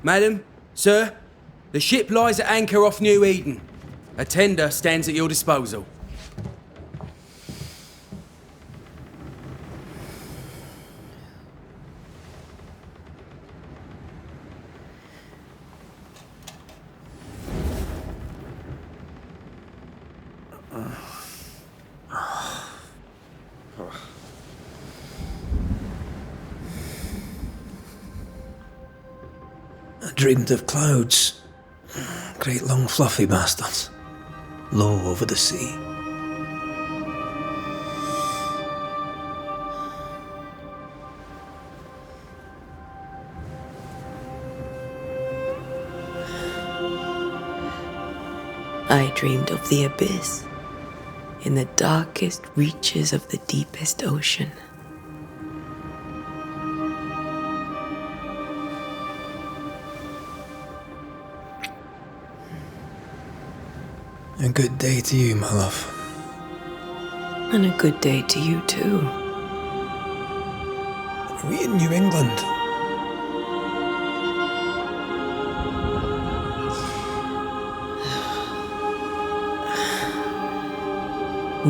Madam, sir, the ship lies at anchor off New Eden. A tender stands at your disposal. I dreamed of clouds. Great long fluffy bastards. Low over the sea. I dreamed of the abyss, in the darkest reaches of the deepest ocean. A good day to you, my love. And a good day to you too. Are we in New England?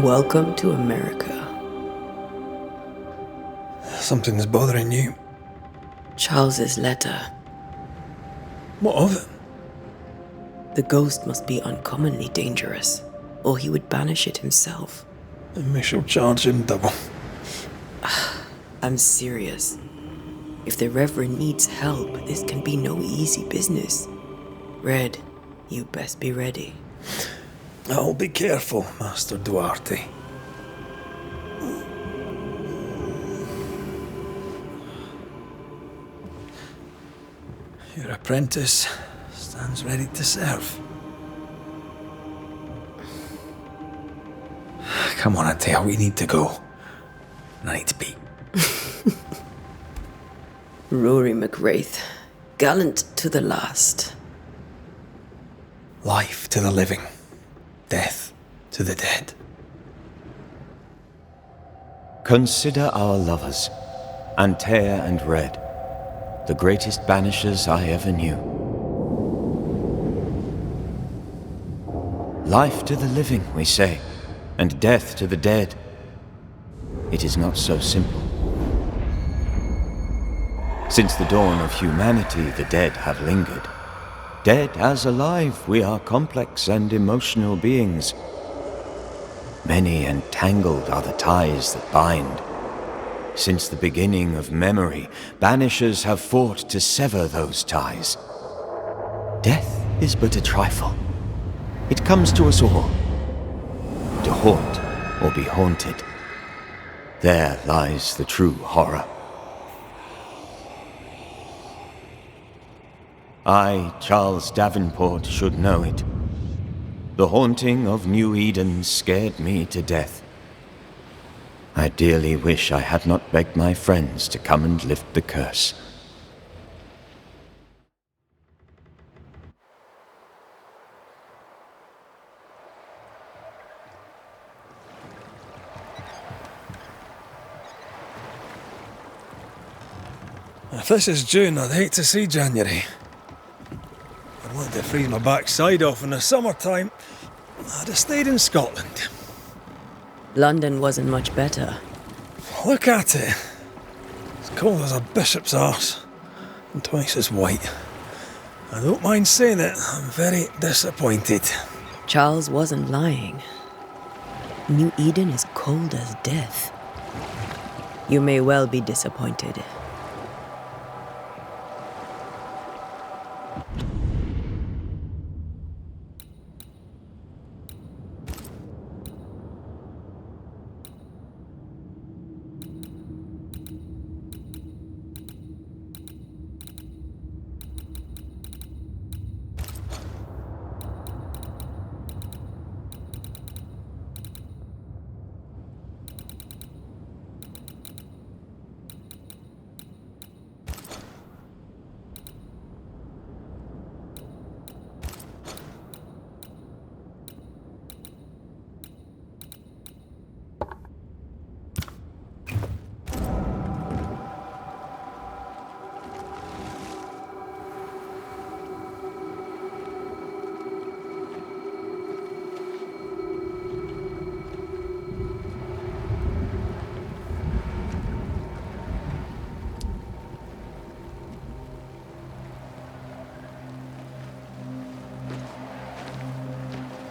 Welcome to America. Something's bothering you. Charles's letter. What of it? The ghost must be uncommonly dangerous, or he would banish it himself. And we shall charge him double. I'm serious. If the Reverend needs help, this can be no easy business. Red, you best be ready. I'll be careful, Master Duarte. Your apprentice stands ready to serve. Come on, Atea, we need to go. I need to be. Rory McWraith, gallant to the last. Life to the living, death to the dead. Consider our lovers, Antea and Red, the greatest banishers I ever knew. Life to the living, we say, and death to the dead. It is not so simple. Since the dawn of humanity, the dead have lingered. Dead as alive, we are complex and emotional beings. Many and tangled are the ties that bind. Since the beginning of memory, banishers have fought to sever those ties. Death is but a trifle. It comes to us all. To haunt or be haunted. There lies the true horror. I, Charles Davenport, should know it. The haunting of New Eden scared me to death. I dearly wish I had not begged my friends to come and lift the curse. If this is June, I'd hate to see January. I'd want to freeze my backside off in the summertime. I'd have stayed in Scotland. London wasn't much better. Look at it. It's cold as a bishop's arse, and twice as white. I don't mind saying it, I'm very disappointed. Charles wasn't lying. New Eden is cold as death. You may well be disappointed.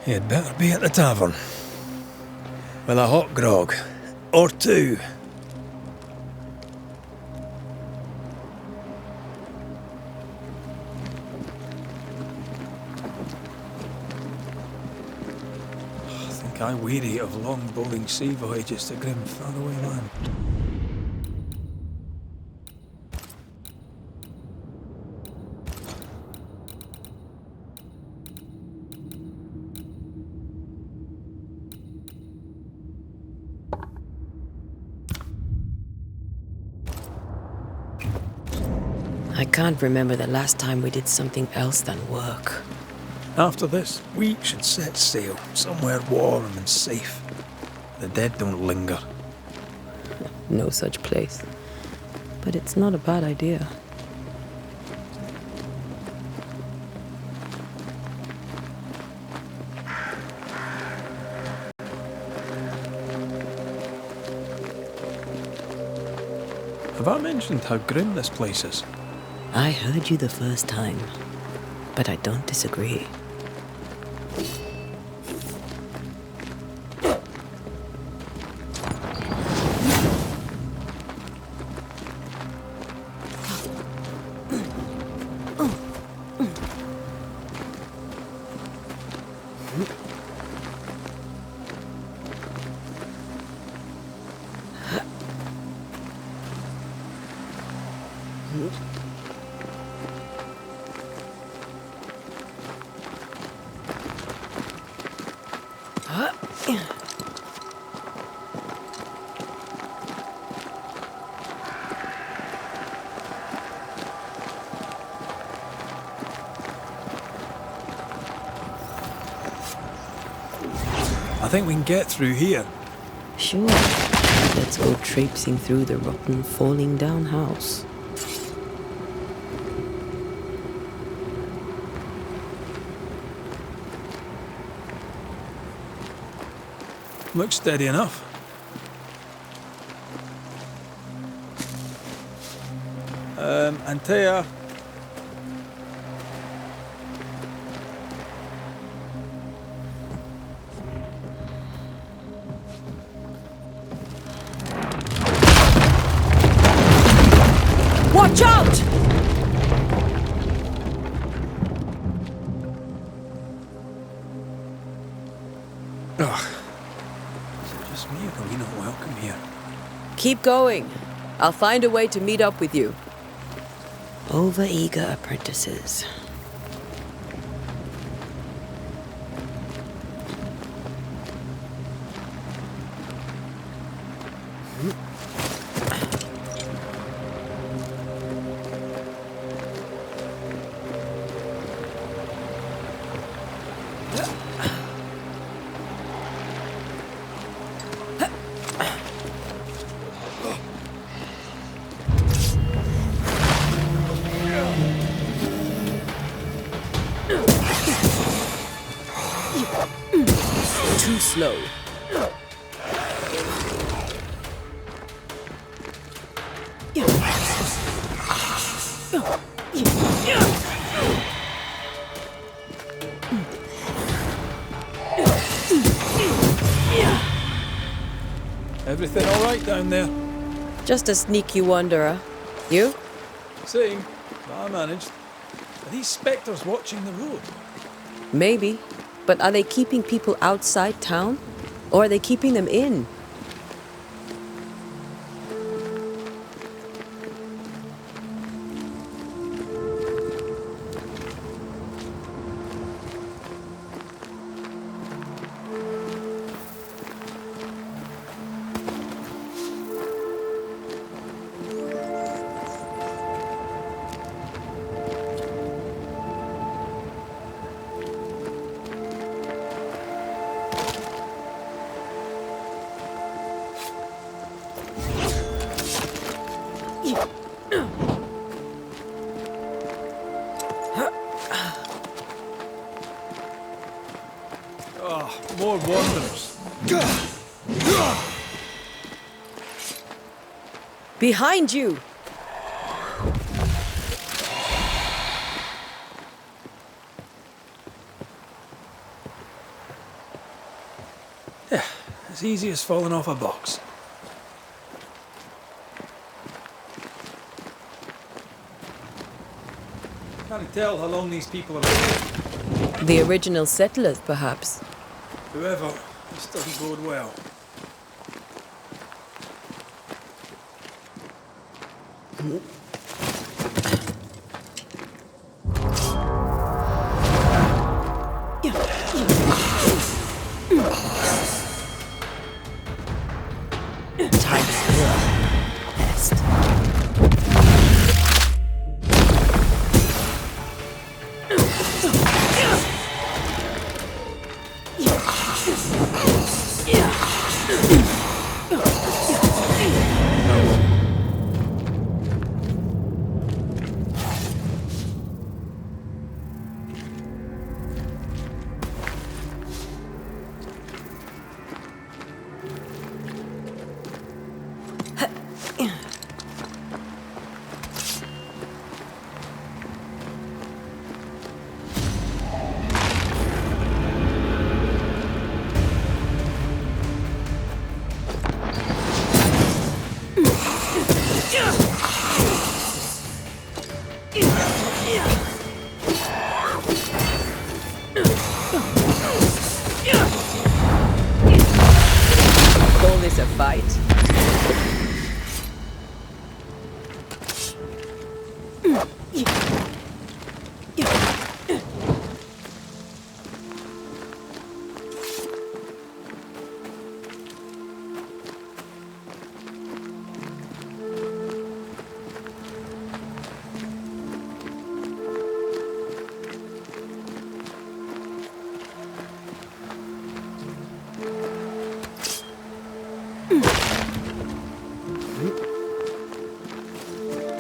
You'd better be at the tavern. With a hot grog. Or two. I think I weary of long bowling sea voyages to grim faraway land. I can't remember the last time we did something else than work. After this, we should set sail somewhere warm and safe. The dead don't linger. No such place. But it's not a bad idea. Have I mentioned how grim this place is? I heard you the first time, but I don't disagree. I think we can get through here. Sure. Let's go traipsing through the rotten, falling down house. Looks steady enough. Antea. Watch out! Ugh. Is it just me or are we not welcome here? Keep going. I'll find a way to meet up with you. Over-eager apprentices. Too slow. Everything all right down there? Just a sneaky wanderer. You? Same. I managed. Are these spectres watching the road? Maybe. But are they keeping people outside town? Or are they keeping them in? More wanderers. Behind you! Yeah, as easy as falling off a box. Can't tell how long these people have been. The original settlers, perhaps. Whoever, this doesn't bode well. Time to pest. Call this a fight?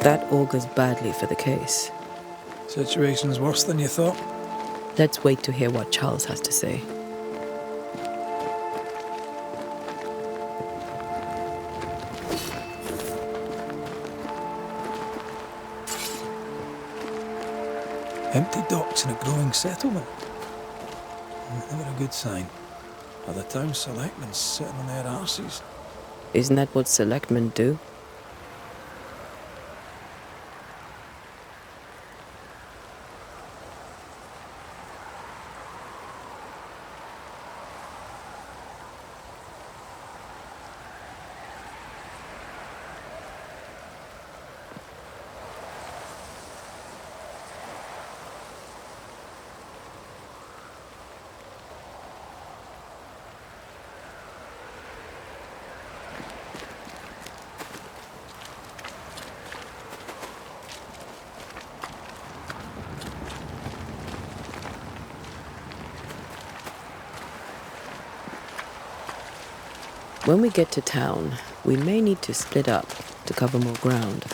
That augurs badly for the case. Situation's worse than you thought. Let's wait to hear what Charles has to say. Empty docks in a growing settlement. Never a good sign. Are the town selectmen sitting on their arses? Isn't that what selectmen do? When we get to town, we may need to split up to cover more ground.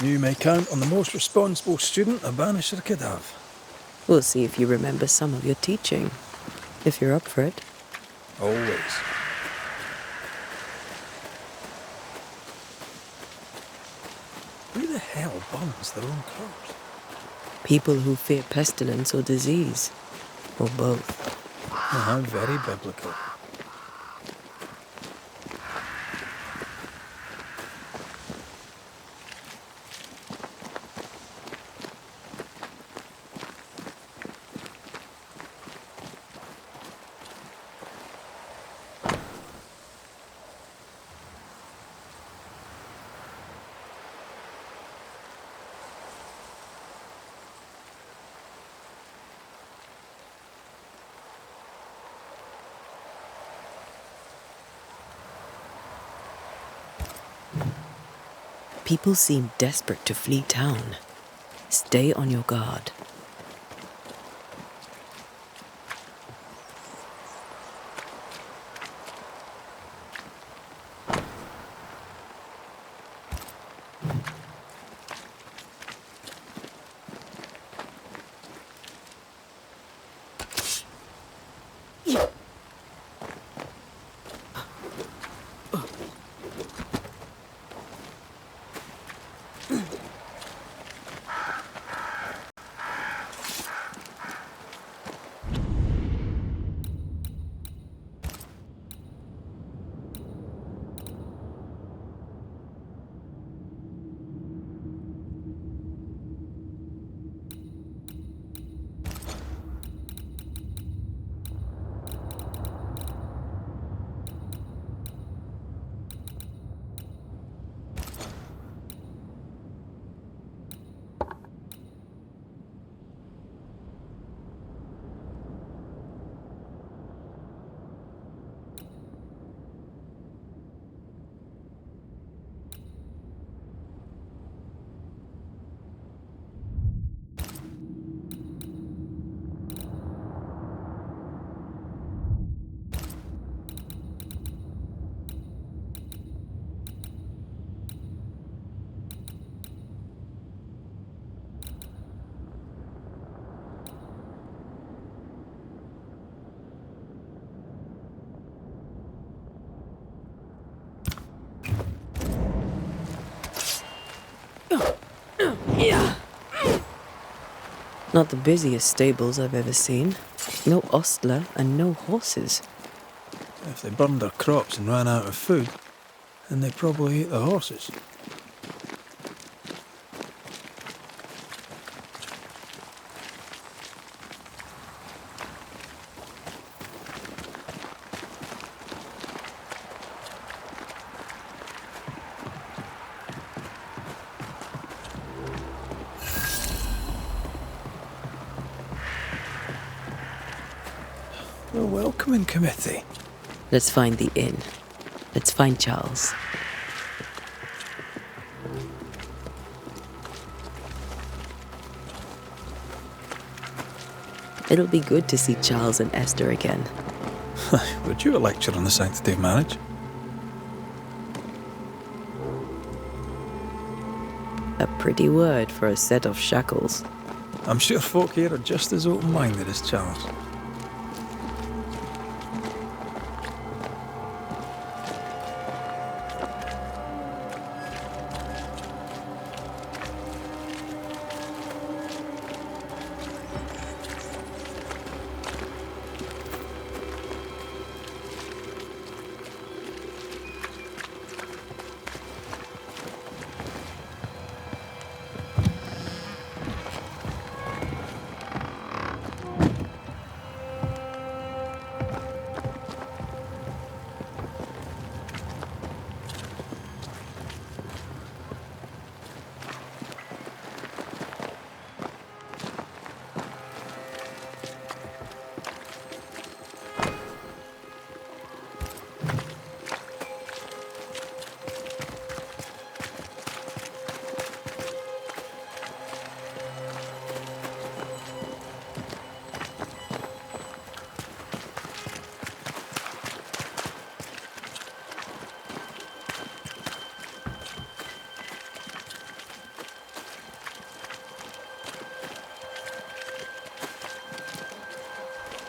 You may count on the most responsible student a Banisher could have. We'll see if you remember some of your teaching, if you're up for it. Always. Who the hell burns their own crops? People who fear pestilence or disease, or both. Very biblical. People seem desperate to flee town. Stay on your guard. Not the busiest stables I've ever seen. No ostler and no horses. If they burned their crops and ran out of food, then they'd probably eat the horses. A welcoming committee. Let's find the inn. Let's find Charles. It'll be good to see Charles and Esther again. Would you a lecture on the sanctity of marriage? A pretty word for a set of shackles. I'm sure folk here are just as open-minded as Charles.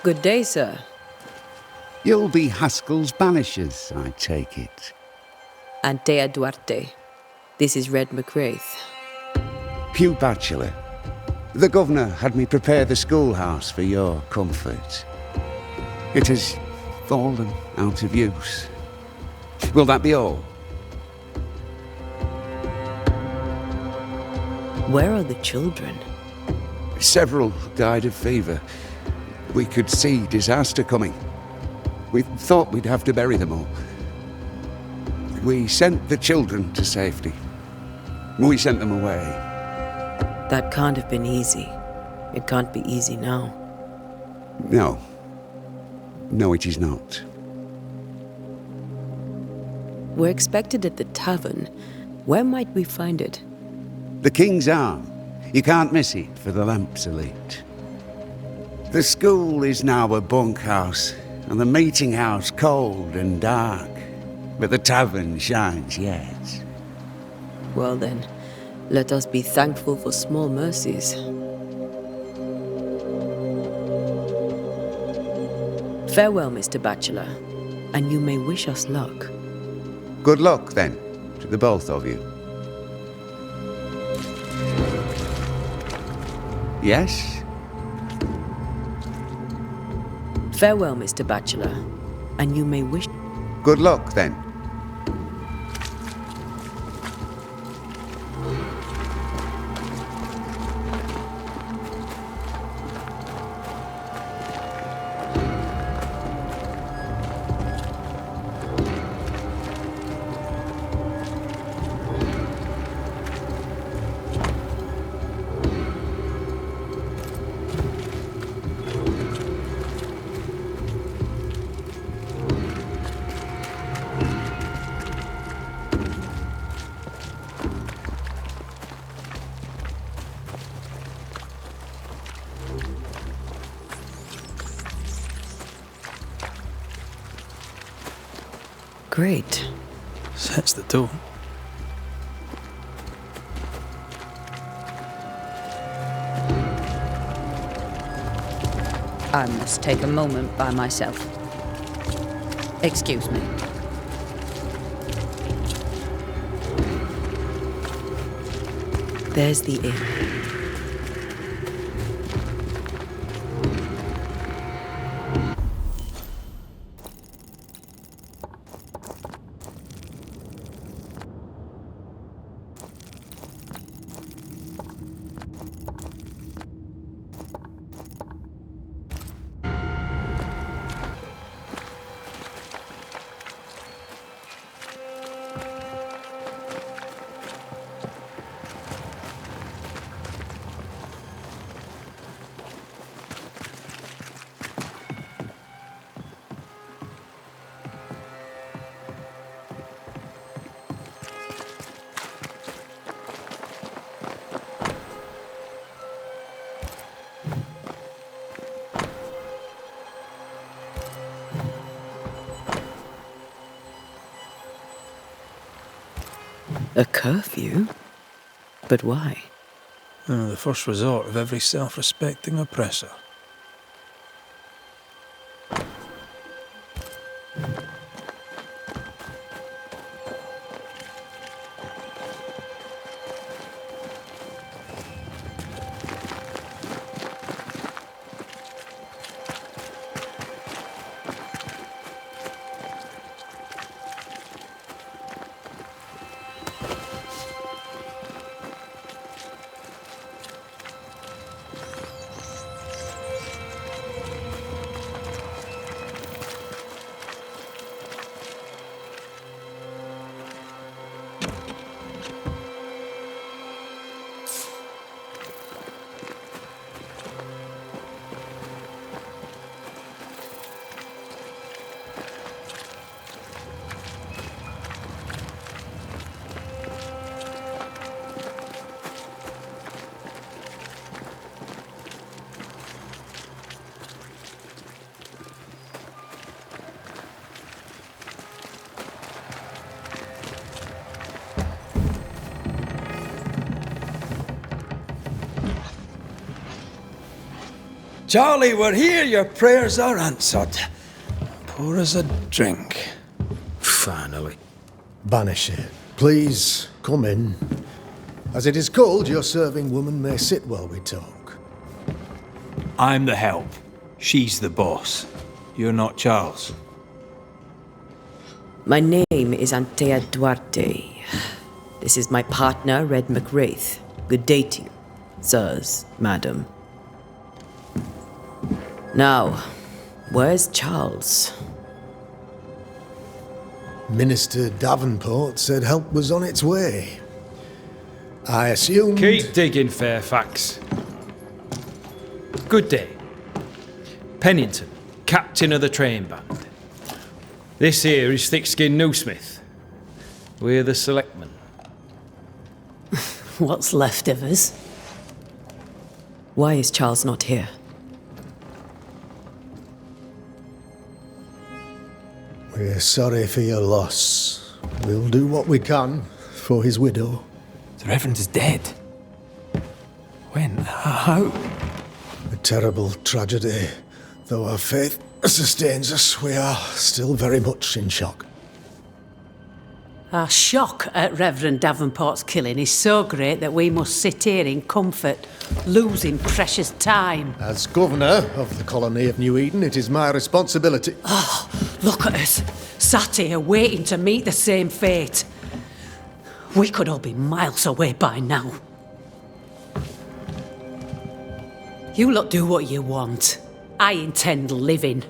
Good day, sir. You'll be Haskell's Banishers, I take it. Antea Duarte. This is Red McWraith. Hugh Bachelor. The governor had me prepare the schoolhouse for your comfort. It has fallen out of use. Will that be all? Where are the children? Several died of fever. We could see disaster coming. We thought we'd have to bury them all. We sent the children to safety. We sent them away. That can't have been easy. It can't be easy now. No. No, it is not. We're expected at the tavern. Where might we find it? The King's Arm. You can't miss it, for the lamps are lit. The school is now a bunkhouse, and the meeting house cold and dark. But the tavern shines yet. Well then, let us be thankful for small mercies. Farewell, Mr. Bachelor, and you may wish us luck. Good luck, then, to the both of you. Yes? Farewell, Mr. Bachelor, and you may wish... Good luck, then. Great. Sets the tone. I must take a moment by myself. Excuse me. There's the inn. A curfew? But why? The first resort of every self-respecting oppressor. Charlie, we're here. Your prayers are answered. Pour us a drink. Finally. Banisher, please come in. As it is cold, your serving woman may sit while we talk. I'm the help. She's the boss. You're not Charles. My name is Antea Duarte. This is my partner, Red McWraith. Good day to you, sirs, madam. Now, where's Charles? Minister Davenport said help was on its way. I assumed... Keep digging, Fairfax. Good day. Pennington, captain of the train band. This here is Thick-Skinned Newsmith. We're the selectmen. What's left of us? Why is Charles not here? We're sorry for your loss. We'll do what we can for his widow. The Reverend is dead. When? How? A terrible tragedy. Though our faith sustains us, we are still very much in shock. Our shock at Reverend Davenport's killing is so great that we must sit here in comfort, losing precious time. As governor of the colony of New Eden, it is my responsibility. Oh, look at us, sat here waiting to meet the same fate. We could all be miles away by now. You lot do what you want. I intend living.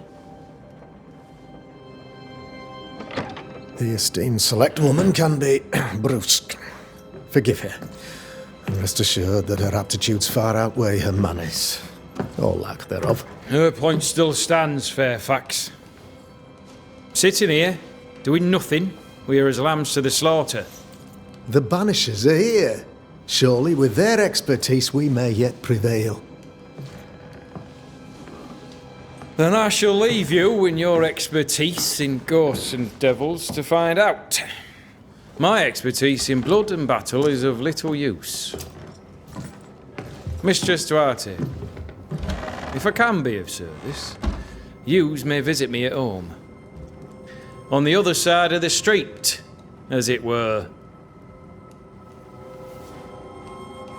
The esteemed select woman can be brusque. Forgive her. And rest assured that her aptitudes far outweigh her manners. Or lack thereof. Her point still stands, Fairfax. Sitting here, doing nothing, we're as lambs to the slaughter. The Banishers are here. Surely with their expertise we may yet prevail. Then I shall leave you in your expertise in ghosts and devils to find out. My expertise in blood and battle is of little use. Mistress Duarte, if I can be of service, yous may visit me at home. On the other side of the street, as it were.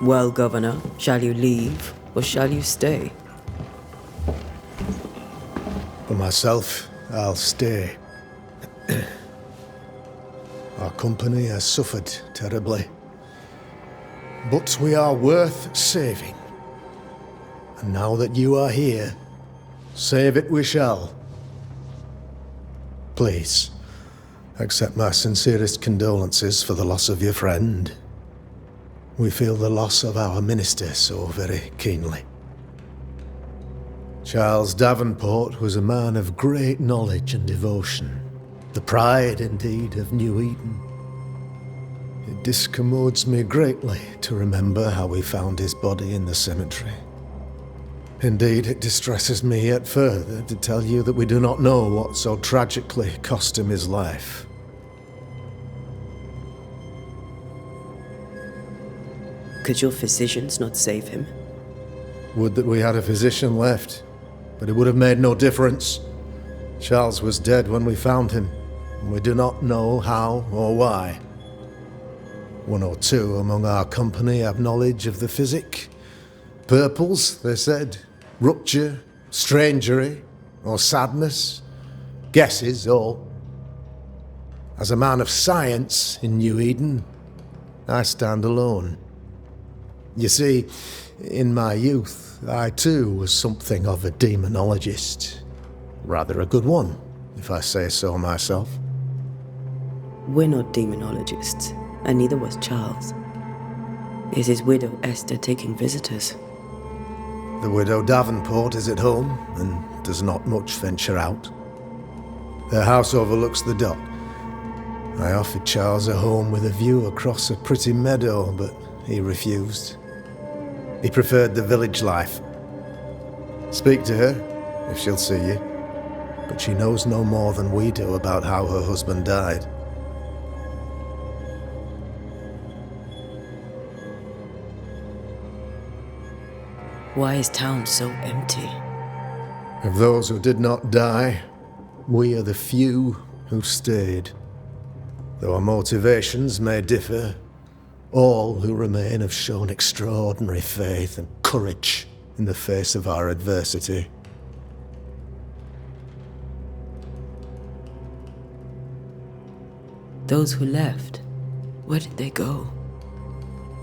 Well, Governor, shall you leave or shall you stay? For myself, I'll stay. Our company has suffered terribly. But we are worth saving. And now that you are here, save it we shall. Please, accept my sincerest condolences for the loss of your friend. We feel the loss of our minister so very keenly. Charles Davenport was a man of great knowledge and devotion, the pride, indeed, of New Eden. It discommodes me greatly to remember how we found his body in the cemetery. Indeed, it distresses me yet further to tell you that we do not know what so tragically cost him his life. Could your physicians not save him? Would that we had a physician left, but it would have made no difference. Charles was dead when we found him, and we do not know how or why. One or two among our company have knowledge of the physic. Purples, they said, rupture, strangery, or sadness. Guesses, all. As a man of science in New Eden, I stand alone. You see, in my youth, I too was something of a demonologist. Rather a good one, if I say so myself. We're not demonologists, and neither was Charles. Is his widow Esther taking visitors? The widow Davenport is at home and does not much venture out. Their house overlooks the dock. I offered Charles a home with a view across a pretty meadow, but he refused. He preferred the village life. Speak to her, if she'll see you. But she knows no more than we do about how her husband died. Why is town so empty? Of those who did not die, we are the few who stayed. Though our motivations may differ, all who remain have shown extraordinary faith and courage in the face of our adversity. Those who left, where did they go?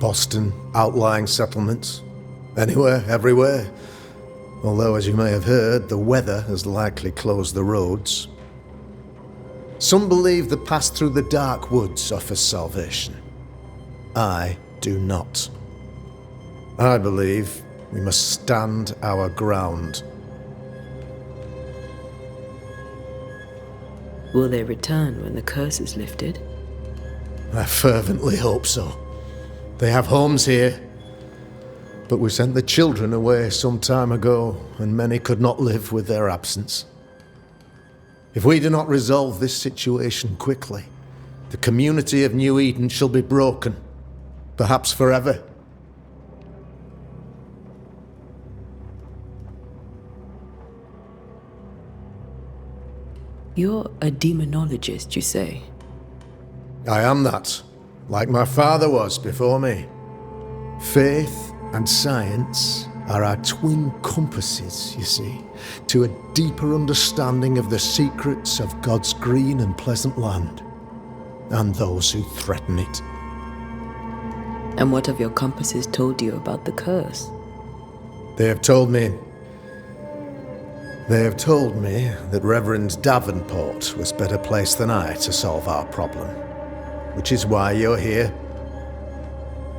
Boston, outlying settlements. Anywhere, everywhere. Although, as you may have heard, the weather has likely closed the roads. Some believe the path through the dark woods offers salvation. I do not. I believe we must stand our ground. Will they return when the curse is lifted? I fervently hope so. They have homes here. But we sent the children away some time ago, and many could not live with their absence. If we do not resolve this situation quickly, the community of New Eden shall be broken, perhaps forever. You're a demonologist, you say? I am that, like my father was before me. Faith and science are our twin compasses, you see, to a deeper understanding of the secrets of God's green and pleasant land, and those who threaten it. And what have your compasses told you about the curse? They have told me that Reverend Davenport was better placed than I to solve our problem, which is why you're here.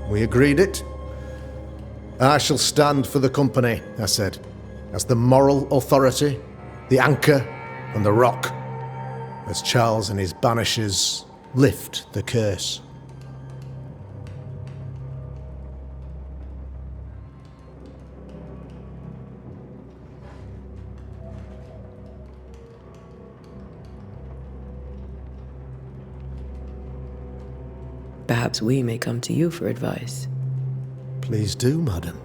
We agreed it. I shall stand for the company, I said, as the moral authority, the anchor, and the rock, as Charles and his Banishers lift the curse. Perhaps we may come to you for advice. Please do, madam,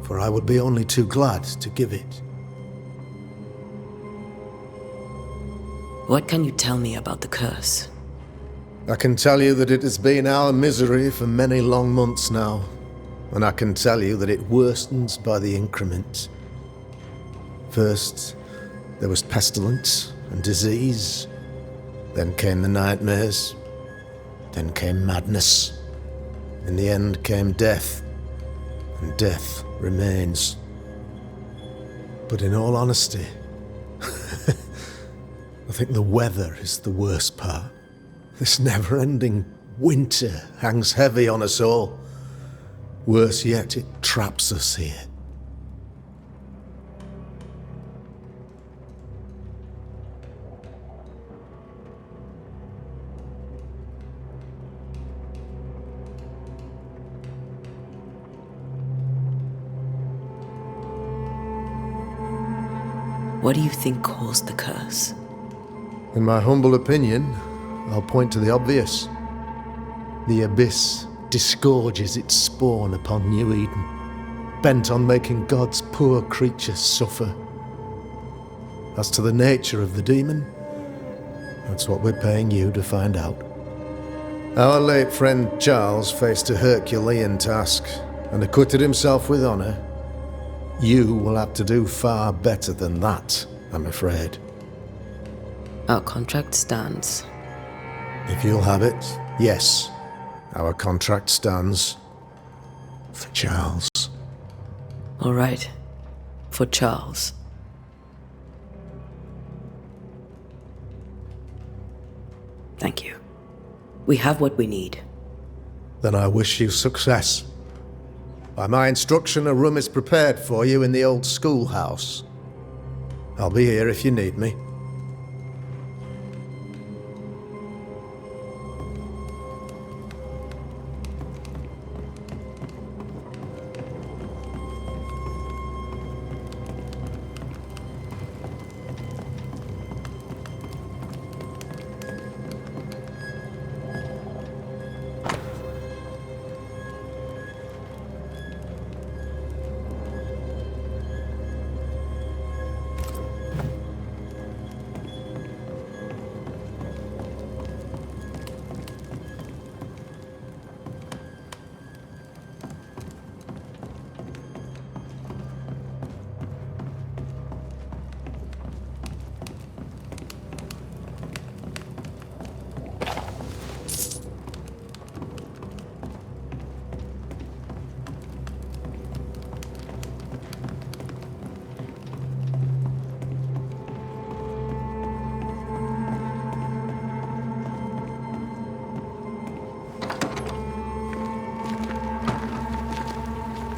for I would be only too glad to give it. What can you tell me about the curse? I can tell you that it has been our misery for many long months now. and I can tell you that it worsens by the increment. First, there was pestilence and disease. Then came the nightmares. Then came madness. In the end came death. And death remains. But in all honesty, I think the weather is the worst part. This never-ending winter hangs heavy on us all. Worse yet, it traps us here. What do you think caused the curse? In my humble opinion, I'll point to the obvious. The abyss disgorges its spawn upon New Eden, bent on making God's poor creatures suffer. As to the nature of the demon, that's what we're paying you to find out. Our late friend Charles faced a Herculean task and acquitted himself with honour. You will have to do far better than that, I'm afraid. Our contract stands. If you'll have it, yes, our contract stands. For Charles. All right. For Charles. Thank you. We have what we need. Then I wish you success. By my instruction, a room is prepared for you in the old schoolhouse. I'll be here if you need me.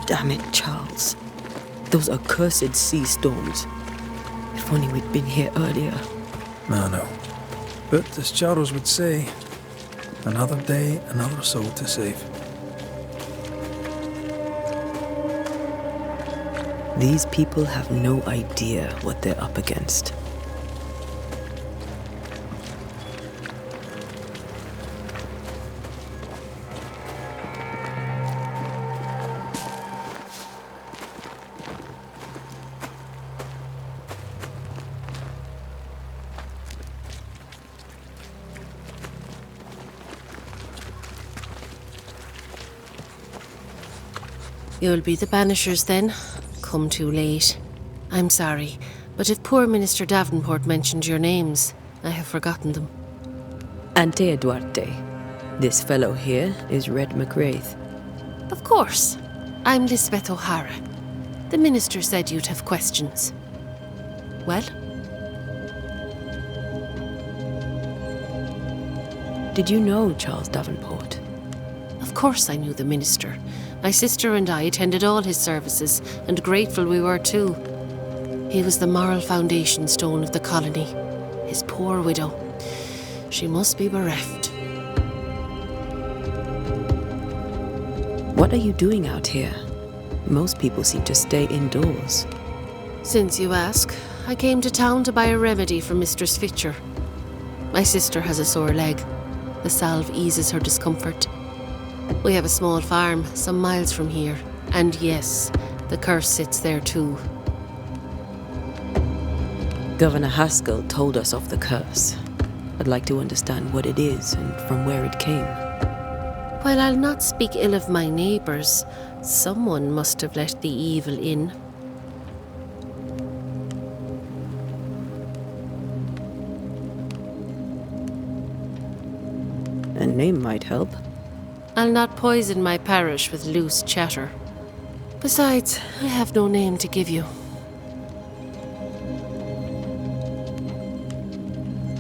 Damn it, Charles. Those accursed sea storms. If only we'd been here earlier. No. But as Charles would say, another day, another soul to save. These people have no idea what they're up against. You'll be the Banishers then? Come too late. I'm sorry, but if poor Minister Davenport mentioned your names, I have forgotten them. Ante Duarte. This fellow here is Red McGrath. Of course. I'm Lisbeth O'Hara. The Minister said you'd have questions. Well? Did you know Charles Davenport? Of course I knew the Minister. My sister and I attended all his services, and grateful we were too. He was the moral foundation stone of the colony. His poor widow. She must be bereft. What are you doing out here? Most people seem to stay indoors. Since you ask, I came to town to buy a remedy for Mistress Fitcher. My sister has a sore leg. The salve eases her discomfort. We have a small farm some miles from here. And yes, the curse sits there too. Governor Haskell told us of the curse. I'd like to understand what it is and from where it came. While I'll not speak ill of my neighbours, someone must have let the evil in. A name might help. I'll not poison my parish with loose chatter. Besides, I have no name to give you.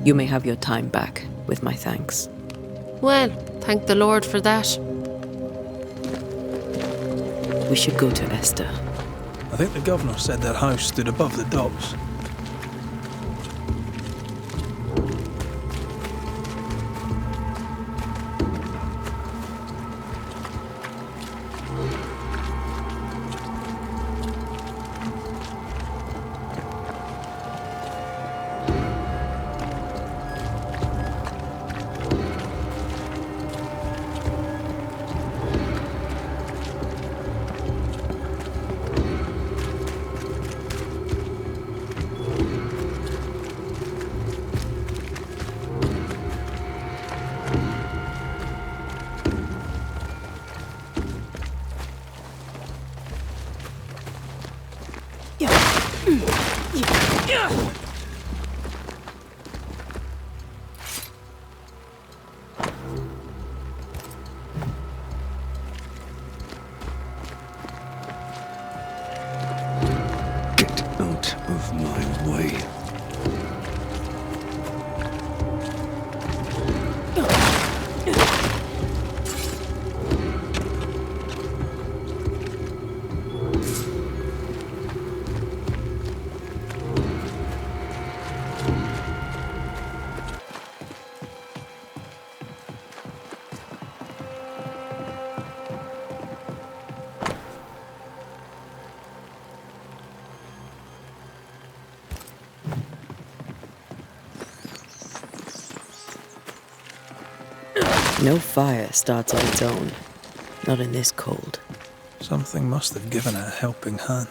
You may have your time back, with my thanks. Well, thank the Lord for that. We should go to Esther. I think the governor said their house stood above the docks. Get out of my way. No fire starts on its own. Not in this cold. Something must have given it a helping hand.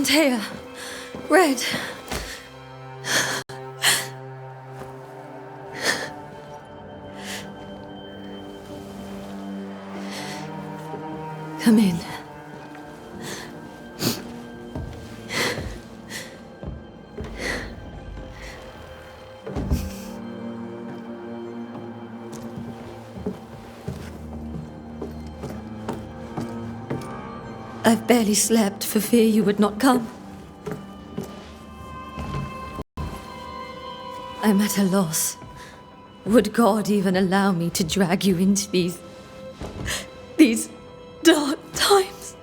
Antea. Red. Come in. I've barely slept for fear you would not come. I'm at a loss. Would God even allow me to drag you into these dark times?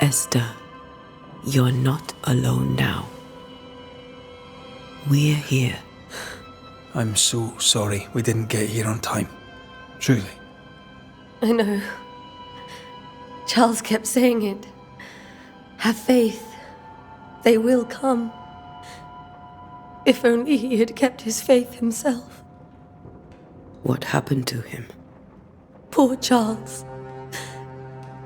Esther, you're not alone now. We're here. I'm so sorry we didn't get here on time. Truly. I know. Charles kept saying it. Have faith. They will come. If only he had kept his faith himself. What happened to him? Poor Charles.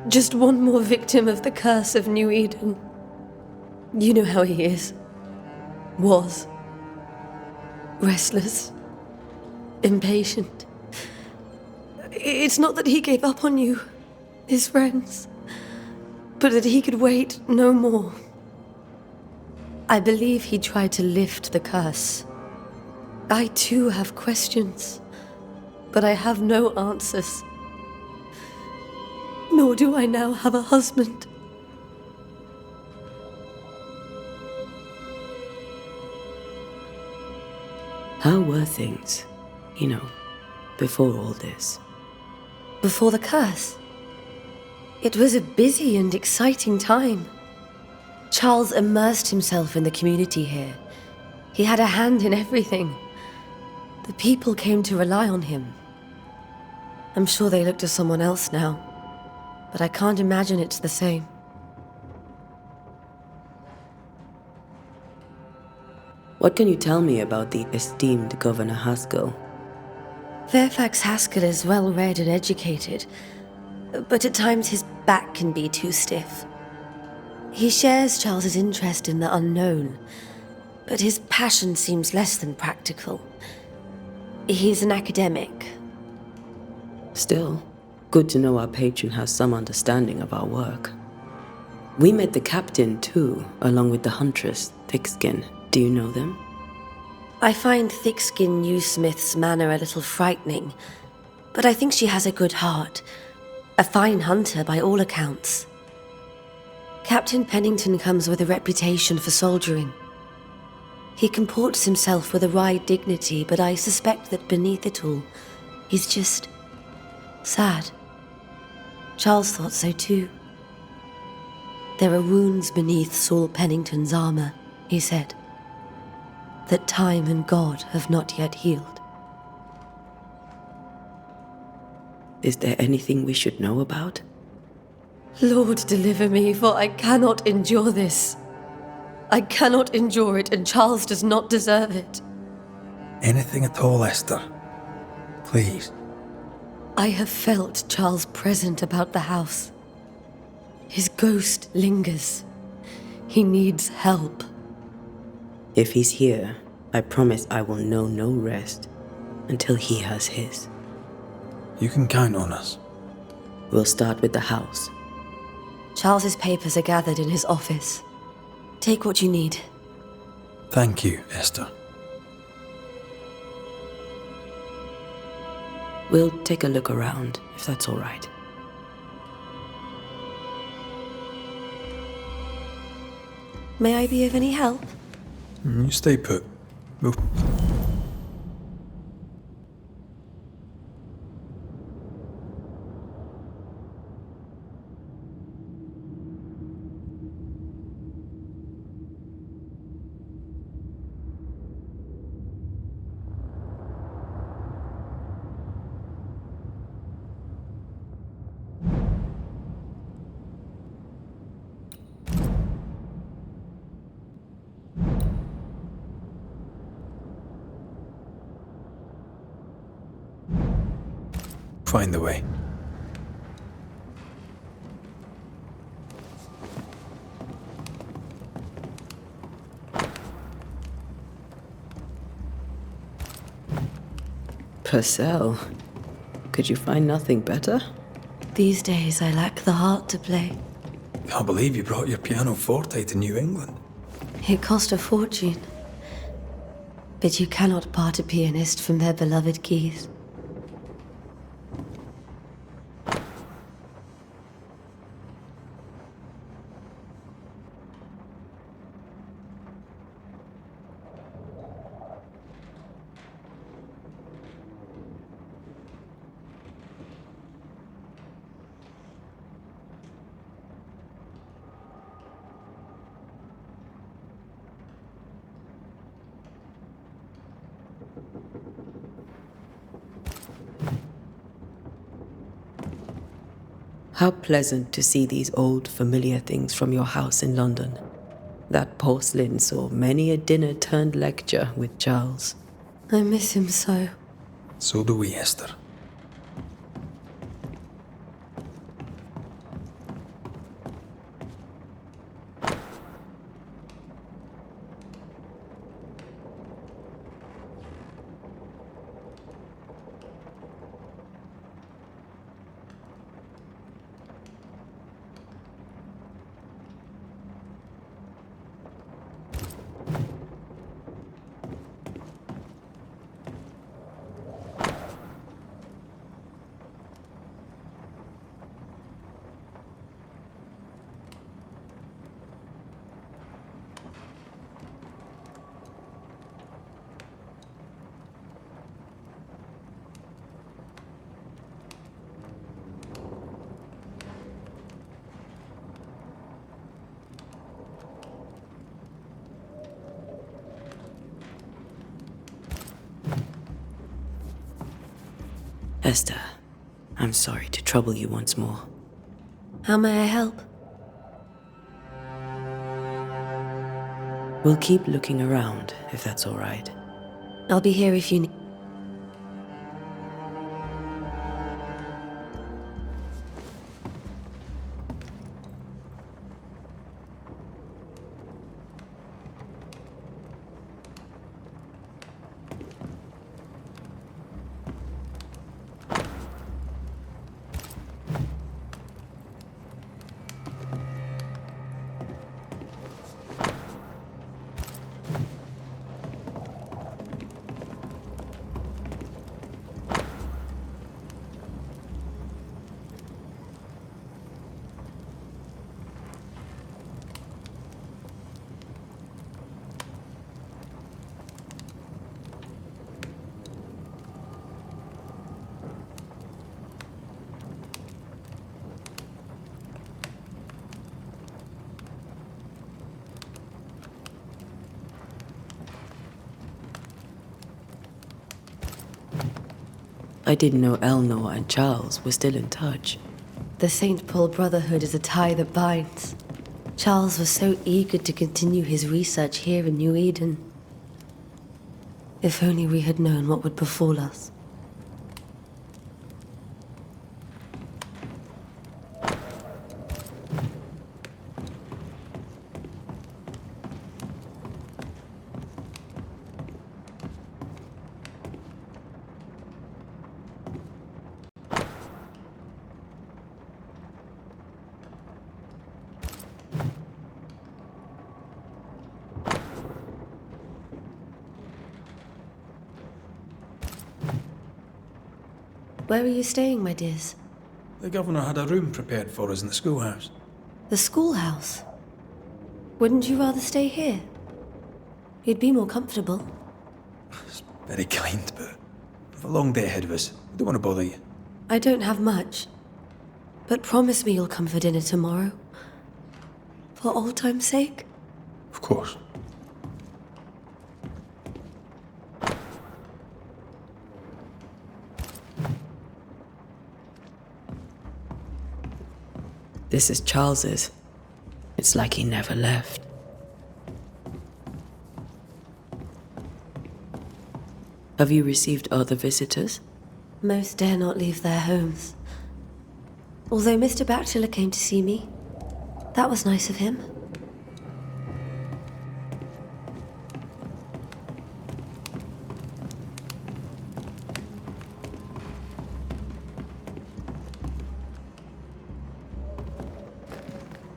Just one more victim of the curse of New Eden. You know how he is. Was. Restless. Impatient. It's not that he gave up on you, his friends, but that he could wait no more. I believe he tried to lift the curse. I too have questions, but I have no answers. Nor do I now have a husband. How were things, before all this? Before the curse? It was a busy and exciting time. Charles immersed himself in the community here. He had a hand in everything. The people came to rely on him. I'm sure they look to someone else now, but I can't imagine it's the same. What can you tell me about the esteemed Governor Haskell? Fairfax Haskell is well-read and educated, but at times his back can be too stiff. He shares Charles's interest in the unknown, but his passion seems less than practical. He's an academic. Still, good to know our patron has some understanding of our work. We met the captain too, along with the huntress, Thickskin. Do you know them? I find Thickskin Newsmith's manner a little frightening, but I think she has a good heart. A fine hunter by all accounts. Captain Pennington comes with a reputation for soldiering. He comports himself with a wry dignity, but I suspect that beneath it all, he's just sad. Charles thought so too. There are wounds beneath Saul Pennington's armor, he said, that time and God have not yet healed. Is there anything we should know about? Lord, deliver me, for I cannot endure this. I cannot endure it, and Charles does not deserve it. Anything at all, Esther. Please. I have felt Charles present about the house. His ghost lingers. He needs help. If he's here, I promise I will know no rest until he has his. You can count on us. We'll start with the house. Charles's papers are gathered in his office. Take what you need. Thank you, Esther. We'll take a look around, if that's all right. May I be of any help? You stay put. Move. Find the way. Purcell. Could you find nothing better? These days, I lack the heart to play. Can't believe you brought your pianoforte to New England. It cost a fortune. But you cannot part a pianist from their beloved keys. How pleasant to see these old, familiar things from your house in London. That porcelain saw many a dinner-turned-lecture with Charles. I miss him so. So do we, Esther. Esther, I'm sorry to trouble you once more. How may I help? We'll keep looking around, if that's all right. I'll be here if you need. I didn't know Eleanor and Charles were still in touch. The St. Paul Brotherhood is a tie that binds. Charles was so eager to continue his research here in New Eden. If only we had known what would befall us. Where are you staying, my dears? The governor had a room prepared for us in the schoolhouse. The schoolhouse? Wouldn't you rather stay here? You'd be more comfortable. It's very kind, but we've a long day ahead of us. I don't want to bother you. I don't have much. But promise me you'll come for dinner tomorrow. For old time's sake? Of course. This is Charles's. It's like he never left. Have you received other visitors? Most dare not leave their homes. Although Mr. Bachelor came to see me. That was nice of him.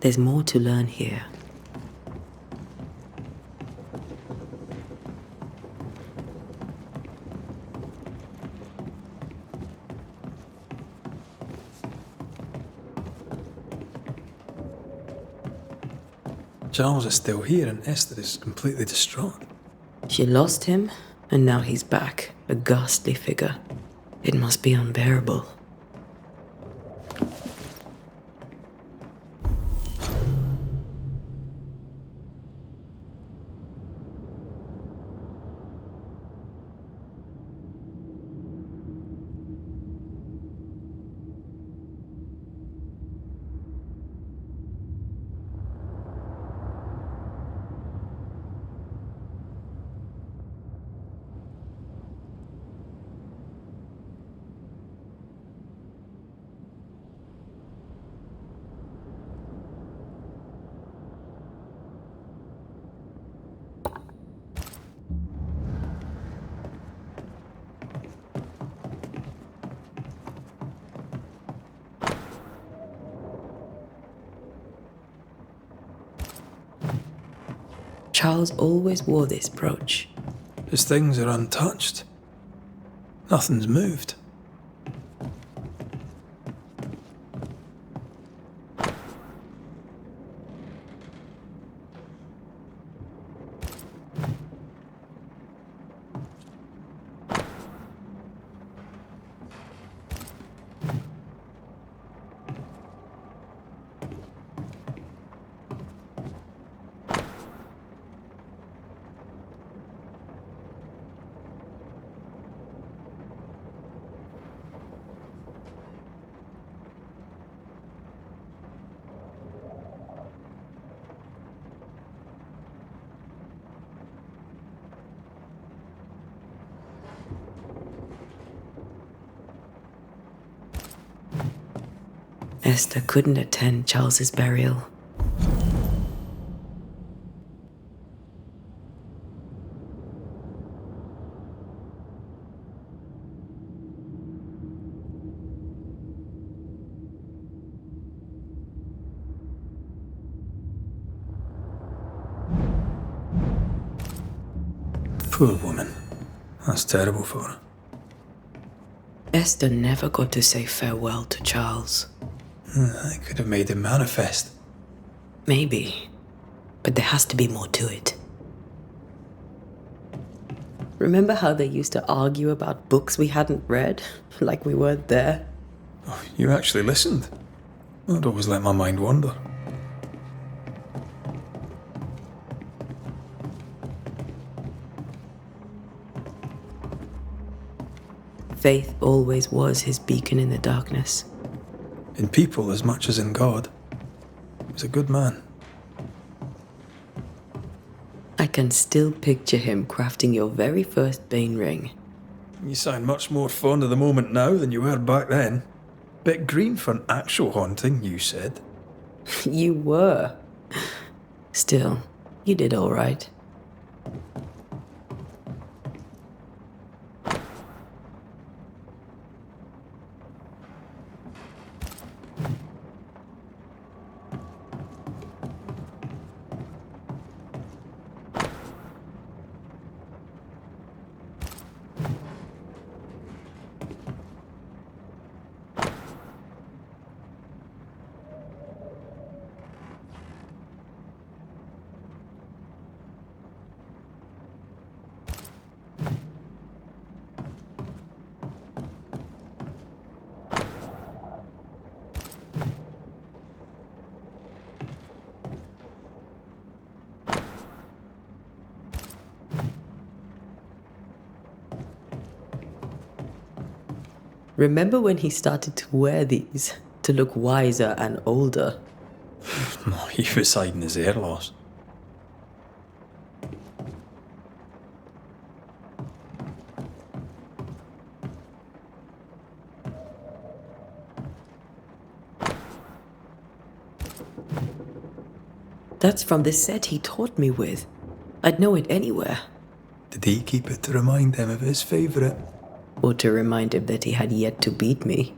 There's more to learn here. Charles is still here and Esther is completely distraught. She lost him, and now he's back, a ghastly figure. It must be unbearable. Charles always wore this brooch. His things are untouched. Nothing's moved. Esther couldn't attend Charles's burial. Poor woman. That's terrible for her. Esther never got to say farewell to Charles. I could have made him manifest. Maybe, but there has to be more to it. Remember how they used to argue about books we hadn't read, like we weren't there? Oh, you actually listened? I'd always let my mind wander. Faith always was his beacon in the darkness. In people as much as in God. He was a good man. I can still picture him crafting your very first Bane ring. You sound much more fond of the moment now than you were back then. Bit green for an actual haunting, you said. You were. Still, you did all right. Remember when he started to wear these to look wiser and older? He was hiding his hair loss. That's from the set he taught me with. I'd know it anywhere. Did he keep it to remind him of his favourite? Or to remind him that he had yet to beat me.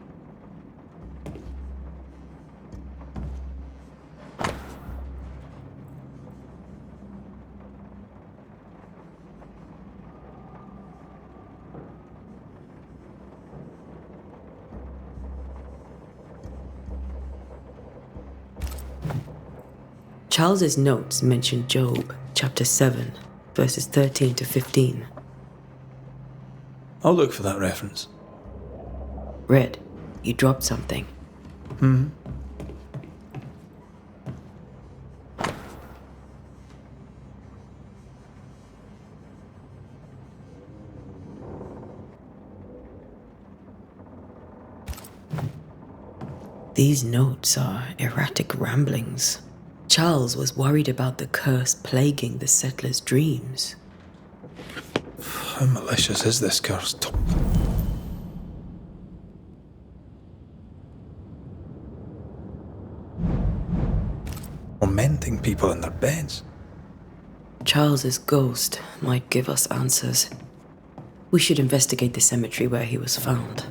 Charles's notes mention Job, chapter 7, verses 13 to 15. I'll look for that reference. Red, you dropped something. These notes are erratic ramblings. Charles was worried about the curse plaguing the settlers' dreams. How malicious is this curse? Tormenting people in their beds. Charles's ghost might give us answers. We should investigate the cemetery where he was found.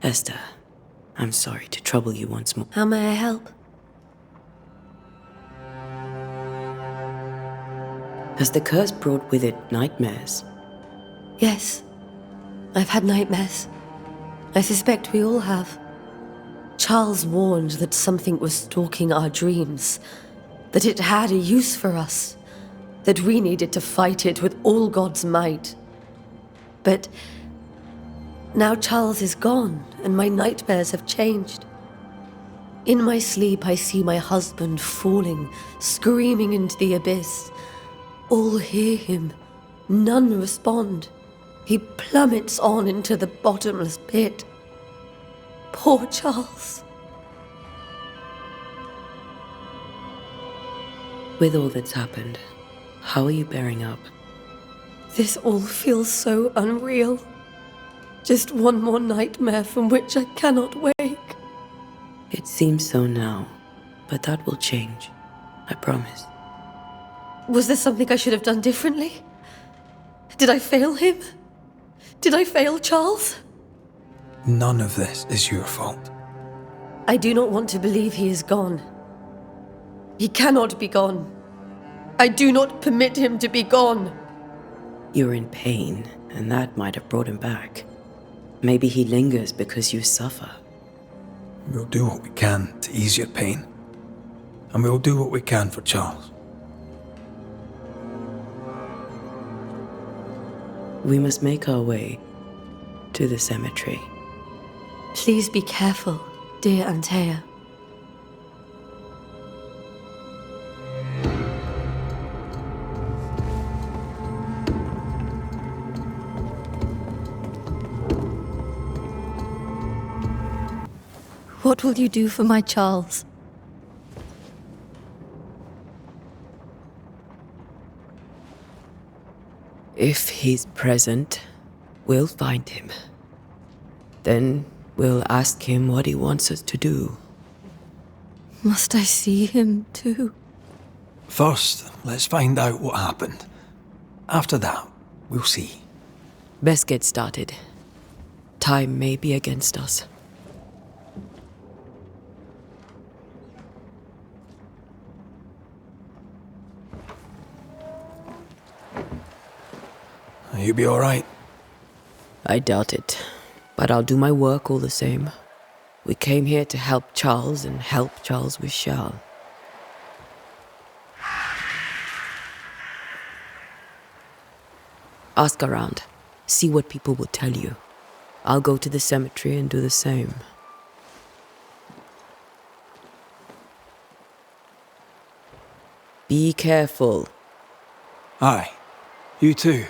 Esther, I'm sorry to trouble you once more. How may I help? Has the curse brought with it nightmares? Yes. I've had nightmares. I suspect we all have. Charles warned that something was stalking our dreams, that it had a use for us, that we needed to fight it with all God's might. But now Charles is gone, and my nightmares have changed. In my sleep, I see my husband falling, screaming into the abyss. All hear him. None respond. He plummets on into the bottomless pit. Poor Charles. With all that's happened, how are you bearing up? This all feels so unreal. Just one more nightmare from which I cannot wake. It seems so now, but that will change. I promise. Was there something I should have done differently? Did I fail him? Did I fail Charles? None of this is your fault. I do not want to believe he is gone. He cannot be gone. I do not permit him to be gone. You're in pain, and that might have brought him back. Maybe he lingers because you suffer. We'll do what we can to ease your pain. And we'll do what we can for Charles. We must make our way to the cemetery. Please be careful, dear Antea. What will you do for my Charles? If he's present, we'll find him. Then we'll ask him what he wants us to do. Must I see him too? First, let's find out what happened. After that, we'll see. Best get started. Time may be against us. You be all right? I doubt it, but I'll do my work all the same. We came here to help Charles, and help Charles we shall. Ask around. See what people will tell you. I'll go to the cemetery and do the same. Be careful. Aye. You too.